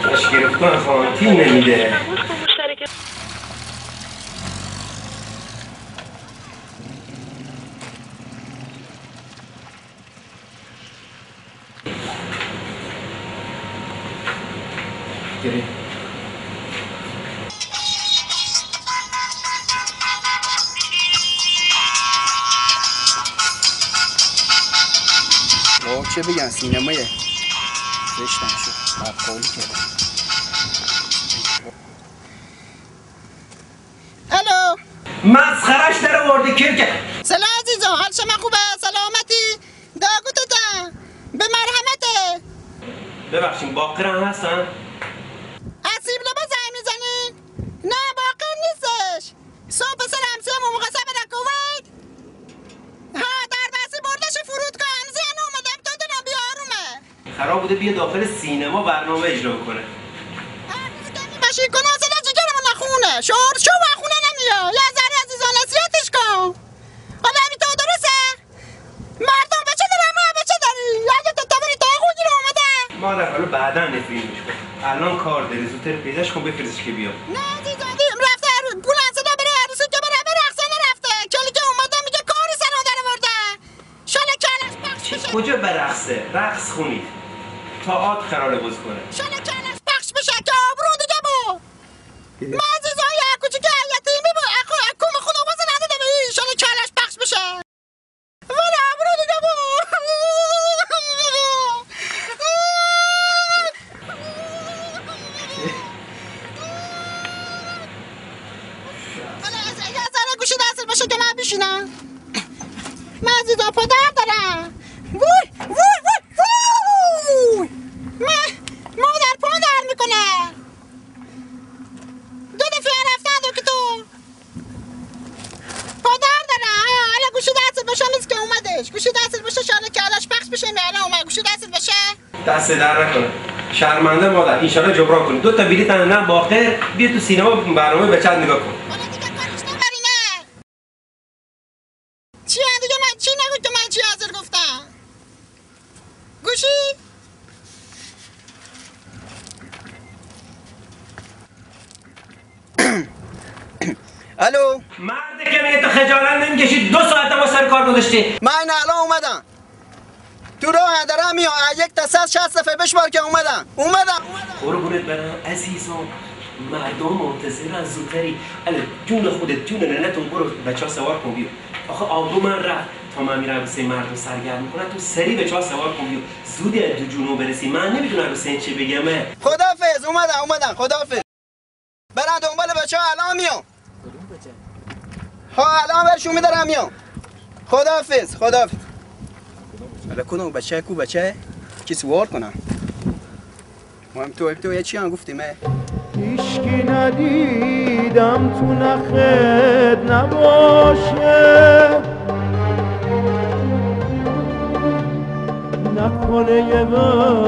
باش گرفتن خانتی نمیده. گری چه بگن سینمایه زشتن شد بدقولی کردن. الو مسخرش در ورده کرد. سلام عزیزم، حال شما خوبه؟ سلامتی؟ داگوتتم به مرحمته. ببخشیم باقر هستن؟ اسیب لبا زنگ میزنین؟ نه باقر نیستش. صبح سر همسیه مقصه بدن کویت. ها در بسی بردش فرودگاه زن اومدم تو دونم بیارومه. خراب بوده بیا داخل سینما برنامه اجرا کنه. باشی کنه اصلا جگرمون نخونه شعور شو و خونه نمیا یه ذره عزیزان نصیحتش کن. حالا همین تو درسته؟ مردم بچه دارم یا بچه داری؟ اگه تو تابری تا خودی رو اومده مادر حالا بعدا نفریمش کن. الان کار داری زودتر پیداش کن بفرستش که بیاد. نه عزیزان رفته بولنسه بره عروسی که بره رقصه نرفته. کلی که اومده میگه کاری سر در آورده. شاله کلش پخش بشه. کجا برقصه؟ رقص خونید. تئاتر قراره باز کنه. شاله کلش پخش بشه که آبرو دیگه بو. من عزیزان یه کوچیک یتیمی بو اکوم خونه باز نداده به این شاله کلش پخش بشه. ولی آبرو دیگه بو. یه ذره گوشی دستت باشه که من بشینم. من عزیزان پدر دارم. وای وای وای وای. مادر پادر میکنه. دو دفعه رفتن که تو پادر دارم. حالا گوشی دستت باشه نیست که اومدش. گوشی دستت باشه شاله که حالاش پخش بشه میاله اومد. گوشی دستت باشه. دست در نکنه. شرمنده مادر انشالله جبران کنی. 2 تا بلیط نه باقر بیا تو سینما برنامه بچت نگاه کن. حالا دیگه کارش نبرینه. چی دیگه من چی نگو که من چی حاضر گفتم. گوشی الو مرد که میگه تو خجالت نمیکشی 2 ساعت ما سر کار گذاشتی. من الان اومدم تو راه دارم میام. یک تا 160 دفعه بشمار که اومدم. قربونت برم عزیزم. مردم منتظرن زودتری. اله جون خودت جون ننتون برو بچه‌ها سوار کن بیو. آخه آبرو من رفت تا من میرم عروسی مردم سرگرم میکنن تو سری بچه‌ها سوار کن بیو. زوده تو جنوب برسی. من نمیدونم عروسی چه بگم. خدافظ. اومدم خدافظ. برن دنبال بچه‌ها الان میام. ها الان برشون میدارم میام. خدافظ. حالا کدوم بچه کو بچه کی سوار کنم. ما هم تو یه چی هم گفتیم هیچکی ندیدم تو نخت نباشه نکنه یه